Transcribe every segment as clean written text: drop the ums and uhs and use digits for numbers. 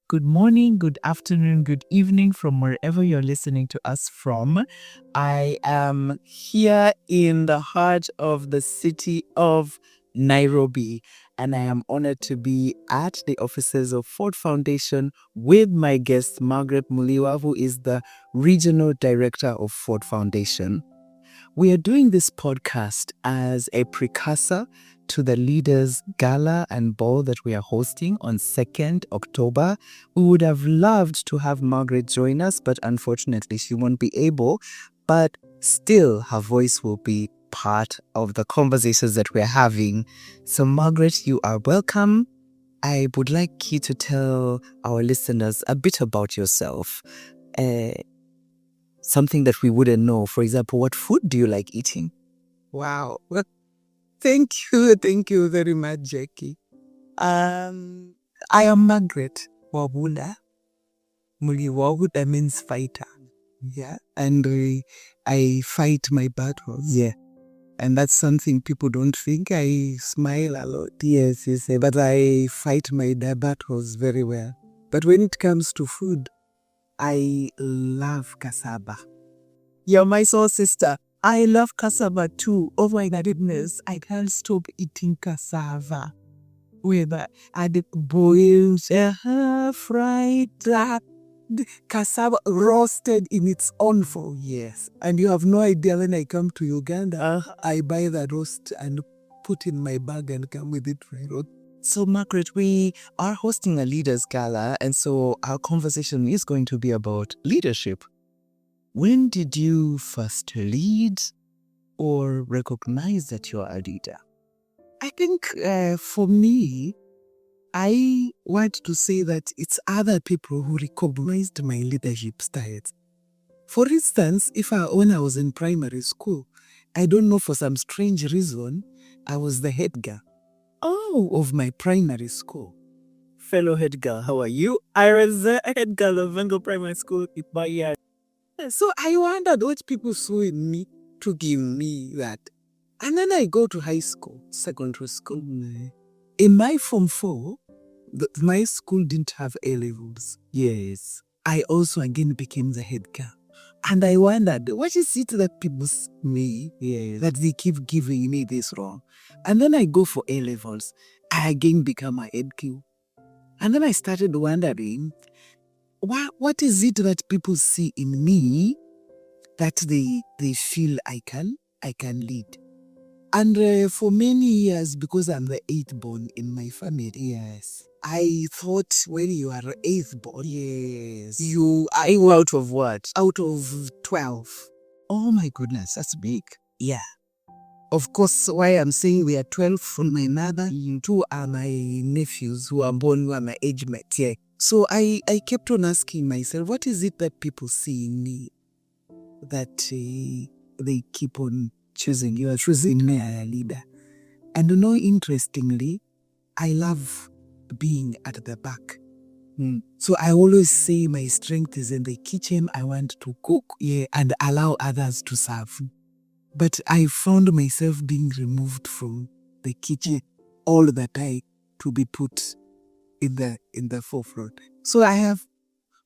Good morning, good afternoon, good evening from wherever you're listening to us from. I am here in the heart of the city of Nairobi, and I am honored to be at the offices of Ford Foundation with my guest, Margaret Mliwa, who is the Regional Director of Ford Foundation. We are doing this podcast as a precursor to the Leaders Gala and Ball that we are hosting on 2nd October. We would have loved to have Margaret join us, but unfortunately she won't be able. But still, her voice will be part of the conversations that we're having. So Margaret, you are welcome. I would like you to tell our listeners a bit about yourself. Something that we wouldn't know. For example, what food do you like eating? Wow. Well, thank you very much, Jackie. I am Margaret Mliwa. Mliwa, that means fighter. Yeah. And I fight my battles. Yeah. And that's something people don't think. I smile a lot. Yes. But I fight my battles very well. But when it comes to food, I love cassava. You're my soul sister. I love cassava too. Oh my goodness. I can't stop eating cassava. Whether I did boiled, fried, cassava roasted in its own form. yes. And you have no idea, when I come to Uganda, I buy the roast and put in my bag and come with it right. So Margaret, we are hosting a Leaders Gala, and so our conversation is going to be about leadership. When did you first lead or recognize that you are a leader? I think for me, I want to say that it's other people who recognized my leadership styles. For instance, when I was in primary school, I don't know, for some strange reason, I was the head girl of my primary school. Fellow head girl, how are you? I was the head girl of Vengo Primary School in my year. So I wondered what people saw in me to give me that. And then I go to high school, secondary school. In my Form 4, my school didn't have A-levels. Yes. I also again became the head girl. And I wondered, what is it that people see me, that they keep giving me this wrong? And then I go for A-levels. I again become a head girl. And then I started wondering, what is it that people see in me that they feel I can lead? And for many years, because I'm the 8th born in my family, yes, I thought when you are 8th born, yes, you are out of what? Out of 12. Oh my goodness, that's big. Yeah. Of course, why I'm saying we are 12 from my mother, 2 are my nephews who are born, who are my age mates. Yeah. So I kept on asking myself, what is it that people see in me that they keep on choosing? You are choosing me as a leader. And interestingly, I love being at the back. So I always say my strength is in the kitchen. I want to cook and allow others to serve. But I found myself being removed from the kitchen all the time to be put in the forefront. So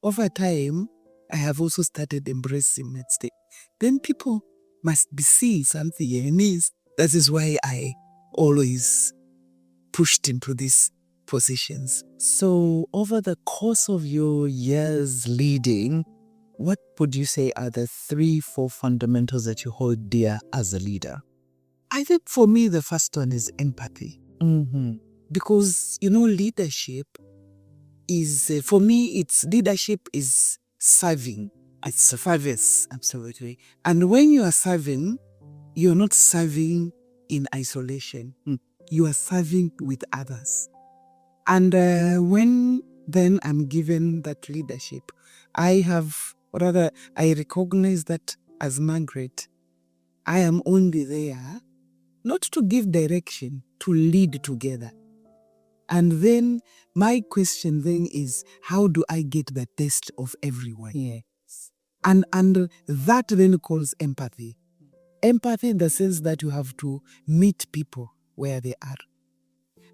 over time, I have also started embracing that state. Then people must be seeing something in me. That is why I always pushed into these positions. So over the course of your years leading, what would you say are the 3-4 fundamentals that you hold dear as a leader? I think for me, the first one is empathy. Because, leadership is, for me, leadership is serving. It's service. Absolutely. And when you are serving, you're not serving in isolation. You are serving with others. And when then I'm given that leadership, I recognize that as Margaret, I am only there not to give direction, to lead together. And then my question then is, how do I get the taste of everyone? Yes. And that then calls empathy. Empathy in the sense that you have to meet people where they are.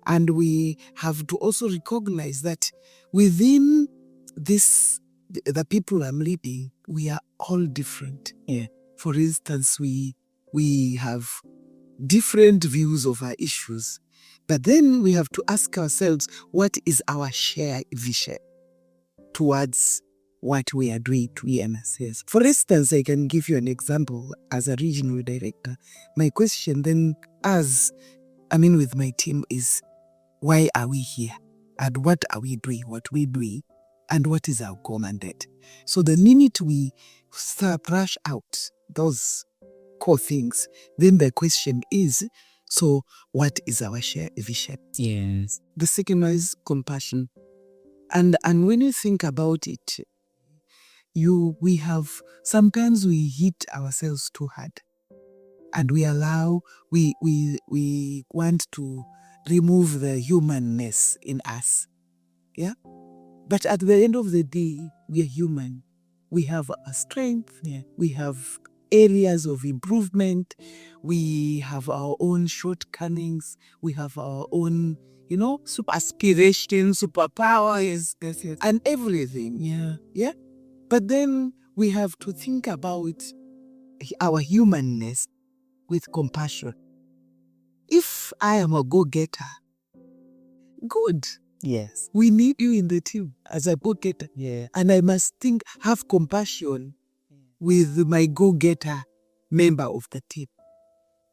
And we have to also recognize that within the people I'm leading, we are all different. Yeah. For instance, we have different views of our issues, but then we have to ask ourselves, what is our shared vision towards what we are doing to EMSS? For instance, I can give you an example as a regional director. My question then, with my team is, why are we here? And what are we doing? What we doing? And what is our core mandate? So the minute we start brush out those core things, then the question is, so what is our shared vision? Yes. The second one is compassion. And when you think about it, sometimes we hit ourselves too hard. And we want to remove the humanness in us. Yeah? But at the end of the day, we are human. We have a strength. Yeah. We have areas of improvement. We have our own shortcomings. We have our own, aspirations, superpowers, Yes. and everything. Yeah. Yeah? But then we have to think about our humanness with compassion. If I am a go-getter, good. Yes. We need you in the team as a go-getter. Yeah. And I must have compassion with my go-getter member of the team.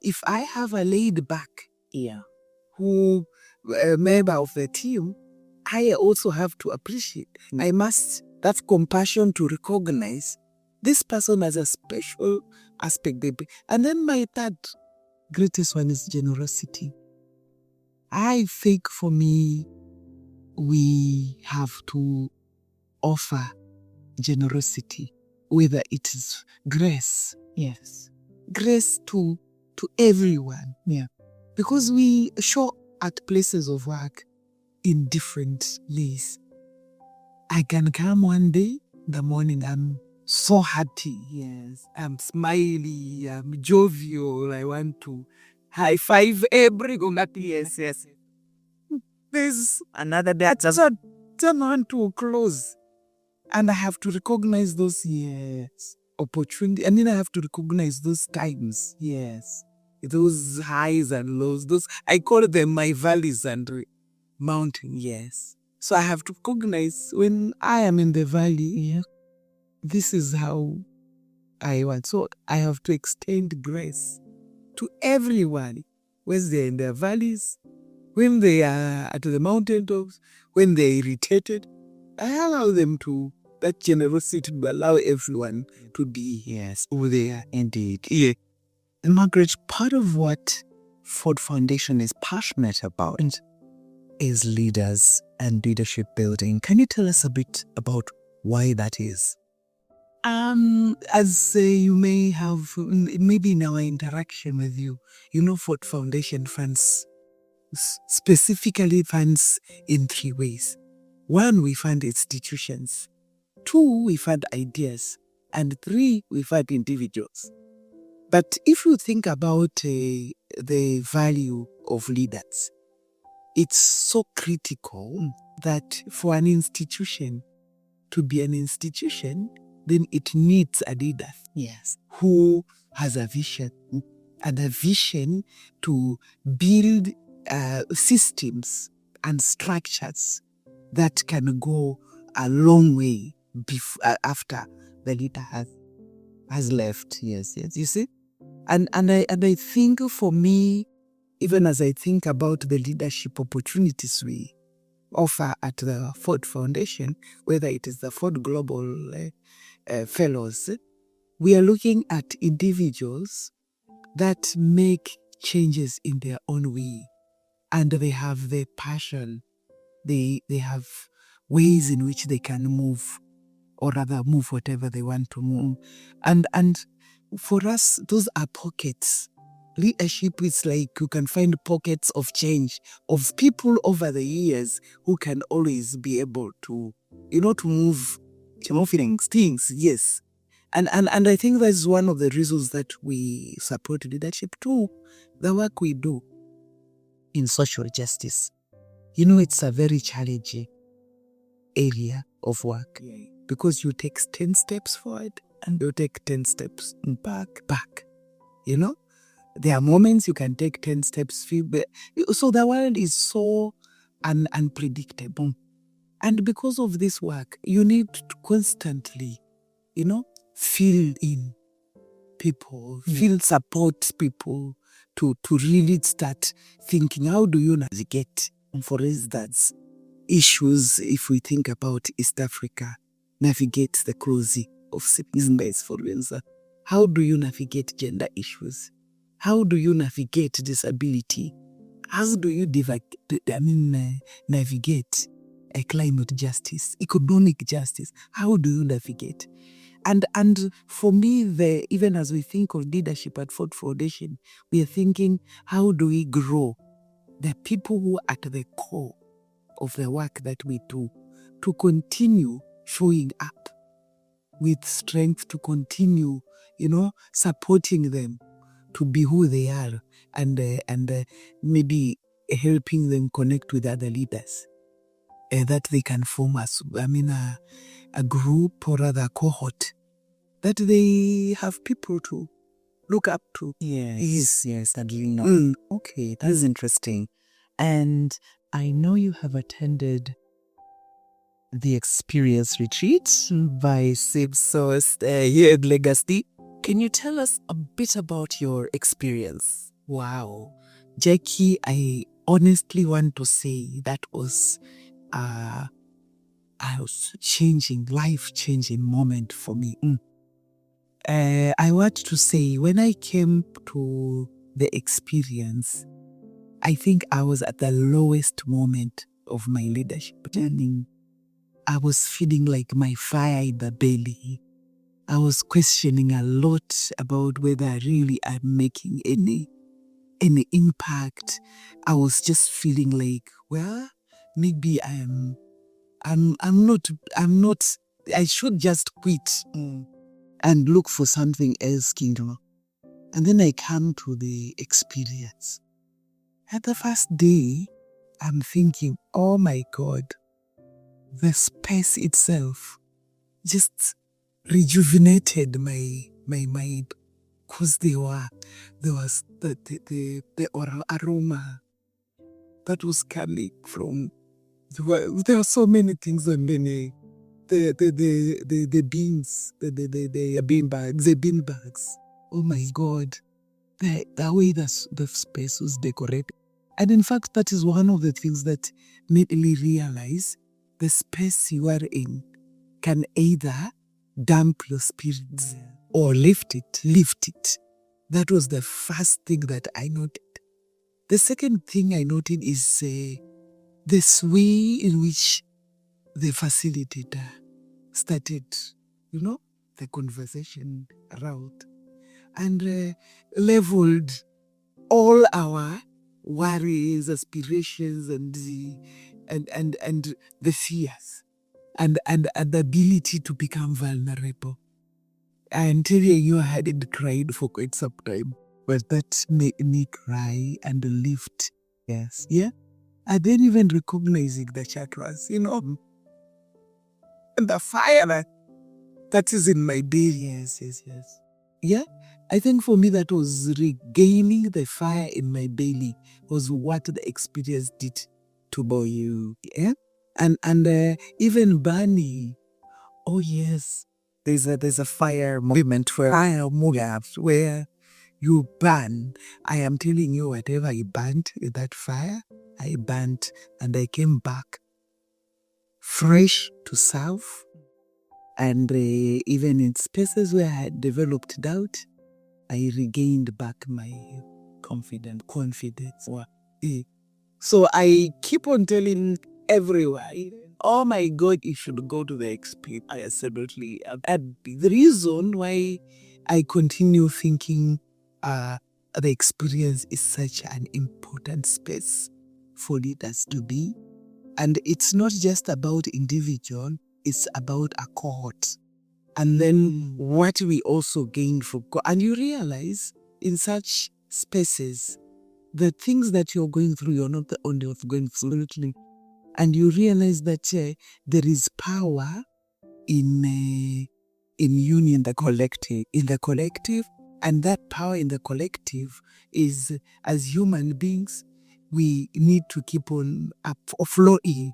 If I have a laid back member of the team, I also have to appreciate. I must that compassion to recognize this person as a special aspect. And then my third greatest one is generosity. I think for me, we have to offer generosity, whether it is grace. Yes. Grace to everyone. Yeah. Because we show at places of work in different ways. I can come one day, in the morning, I'm so happy. Yes. I'm smiley, I'm jovial. I want to high five everyone. Yes. There's Another day. I just don't want to close. And I have to recognize those opportunity. And then I have to recognize those times. Yes. Those highs and lows. I call them my valleys and mountains. Yes. So I have to recognize when I am in the valley, this is how I want. So I have to extend grace to everyone, whether they're in their valleys, when they are at the mountaintops, when they're irritated. I allow them to, that generosity to allow everyone to be over there. Indeed. Yeah. And Margaret, part of what Ford Foundation is passionate about is leaders and leadership building. Can you tell us a bit about why that is? As you may have, maybe in our interaction with you, Ford Foundation funds, specifically funds in 3 ways. 1, we fund institutions. 2, we fund ideas. And 3, we fund individuals. But if you think about the value of leaders, it's so critical that for an institution to be an institution, then it needs a leader. Yes. Who has a vision, and a vision to build systems and structures that can go a long way after the leader has left. Yes. You see? And I think for me, even as I think about the leadership opportunities we offer at the Ford Foundation, whether it is the Ford Global Fellows, we are looking at individuals that make changes in their own way. And they have their passion. They have ways in which they can move, or rather move whatever they want to move. And for us, those are pockets. Leadership is like you can find pockets of change, of people over the years who can always be able to, to move things. Yes. And I think that's one of the reasons that we support leadership too, the work we do in social justice. It's a very challenging area. of work. Because you take 10 steps forward and you take 10 steps back. You know? There are moments you can take 10 steps. So the world is so unpredictable. And because of this work, you need to constantly, fill in people, support people to really start thinking, how do you navigate, for instance, issues, if we think about East Africa, navigate the closing of space, for instance. How do you navigate gender issues? How do you navigate disability? How do you navigate climate justice, economic justice? How do you navigate? And for me, even as we think of leadership at Ford Foundation, we are thinking, how do we grow the people who are at the core of the work that we do to continue showing up with strength, to continue, supporting them to be who they are, and maybe helping them connect with other leaders, that they can form a group or rather a cohort that they have people to look up to. Yes, and okay, that's interesting. And I know you have attended the experience retreat by CivSource here at Legacy. Can you tell us a bit about your experience? Wow. Jackie, I honestly want to say that was a life-changing moment for me. I want to say, when I came to the experience, I think I was at the lowest moment of my leadership journey. I was feeling like my fire in the belly. I was questioning a lot about whether I really am making any impact. I was just feeling like, well, maybe I'm not, I should just quit and look for something else, And then I come to the experience. At the first day, I'm thinking, oh my God, the space itself just rejuvenated my mind, because there was the aroma that was coming from. There were so many things, and then the beans, the bean bags. Oh my God, the way the space was decorated. And in fact, that is one of the things that made me realize the space you are in can either damp your spirits or lift it. That was the first thing that I noted. The second thing I noted is this way in which the facilitator started, the conversation around, and leveled all our worries, aspirations, and the fears, and the ability to become vulnerable. I'm telling you, I hadn't cried for quite some time, but that made me cry and lift. Yes. Yeah. And then even recognizing the chakras, and the fire that is in my belly. Yes. Yeah. I think for me, that was regaining the fire in my belly was what the experience did to you. Yeah. And even burning. Oh yes. There's a fire movement where you burn. I am telling you, whatever I burnt with that fire, I burnt, and I came back fresh to serve. And even in spaces where I had developed doubt, I regained back my confidence. So I keep on telling everyone, oh my God, you should go to the experience. I absolutely. And the reason why I continue thinking the experience is such an important space for leaders to be. And it's not just about individual, it's about a cohort. And then what we also gain from, and you realize in such spaces, the things that you're going through, you're not the only one going through. And you realize that there is power in union, in the collective, and that power in the collective is, as human beings, we need to keep on offloading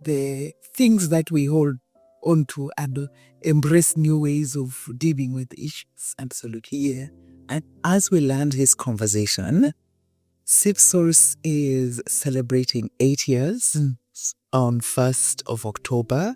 the things that we hold onto and embrace new ways of dealing with issues. Absolutely, yeah. And as we land this conversation, CivSource is celebrating 8 years on 1st of October.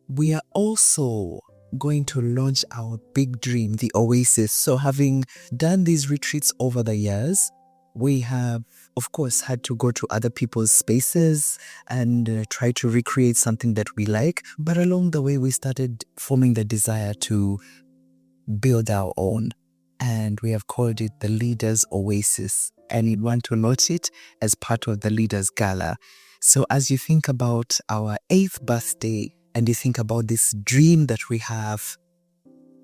We are also going to launch our big dream, the Oasis. So having done these retreats over the years, we have, of course, had to go to other people's spaces and try to recreate something that we like. But along the way, we started forming the desire to build our own. And we have called it the Leaders Oasis. And we want to launch it as part of the Leaders Gala. So as you think about our 8th birthday and you think about this dream that we have,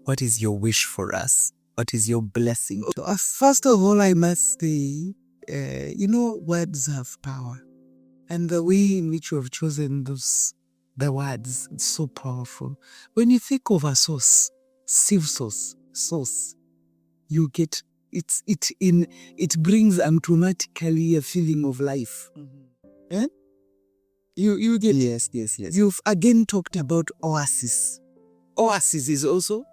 what is your wish for us? What is your blessing? First of all, I must say, words have power. And the way in which you have chosen the words, it's so powerful. When you think of a source, source, you get, it brings automatically a feeling of life. Eh? You get. Yes. You've again talked about oasis. Oasis is also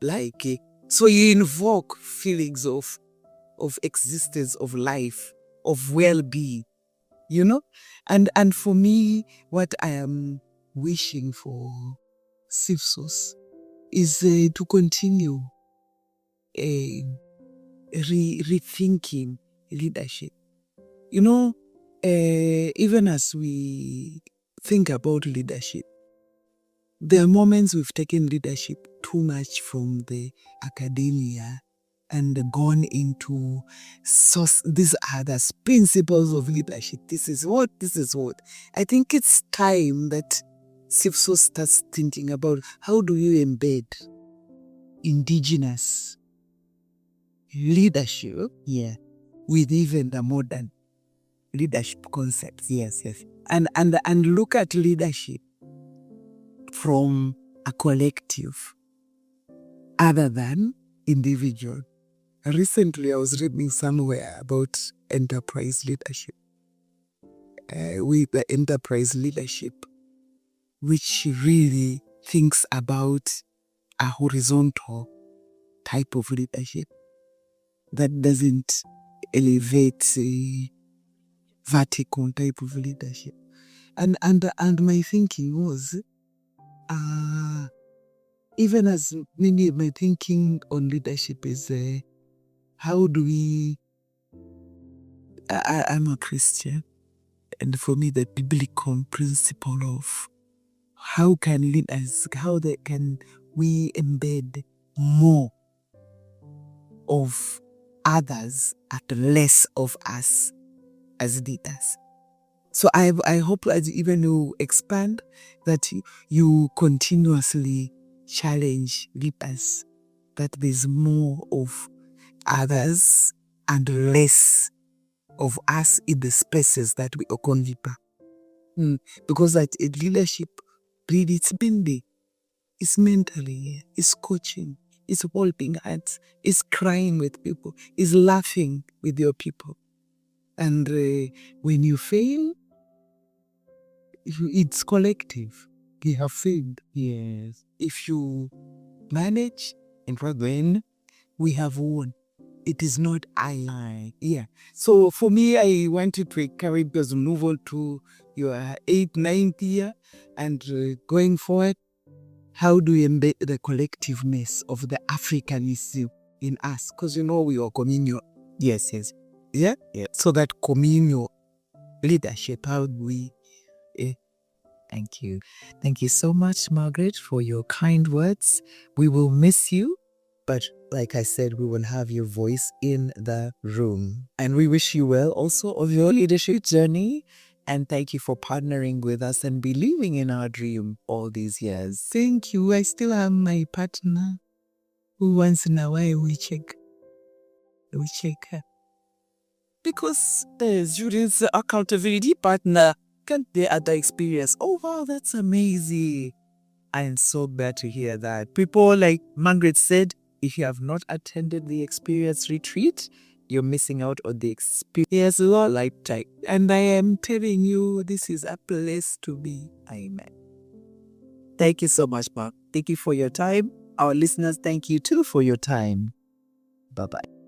like, so you invoke feelings of existence, of life, of well-being, and for me, what I am wishing for CivSource is to continue rethinking leadership. Even as we think about leadership, there are moments we've taken leadership too much from the academia and gone into these are the principles of leadership. This is what. I think it's time that CivSource starts thinking about how do you embed indigenous leadership with even the modern leadership concepts. Yes. And look at leadership from a collective other than individual. Recently, I was reading somewhere about enterprise leadership. With the enterprise leadership, which really thinks about a horizontal type of leadership that doesn't elevate a vertical type of leadership. And my thinking was, even as maybe my thinking on leadership is, how do we, I'm a Christian, and for me the biblical principle of how can we embed more of others and less of us as leaders. So I hope as even you expand, that you continuously challenge leaders, that there's more of others and less of us in the spaces that we occupy. Because that leadership, really, it's binding, it's mentally, it's coaching, it's holding hands, it's crying with people, it's laughing with your people. And when you fail, it's collective. You have failed. Yes. If you manage, and then we have won. It is not I. Yeah. So for me, I wanted to encourage us to move on to your 8th, 9th year, and going forward, how do we embed the collectiveness of the Africanism in us? Because we are communal. Yes. Yeah? So that communal leadership, how do we... Thank you. Thank you so much, Margaret, for your kind words. We will miss you, but like I said, we will have your voice in the room. And we wish you well also of your leadership journey. And thank you for partnering with us and believing in our dream all these years. Thank you. I still have my partner who once in a while we check her. Because there's Judy's accountability partner. get the other experience. Oh, wow, that's amazing. I am so glad to hear that. People, like Margaret said, if you have not attended the experience retreat, you're missing out on the experience of a lifetime. And I am telling you, this is a place to be. Amen. Thank you so much, Mark. Thank you for your time. Our listeners, thank you too for your time. Bye-bye.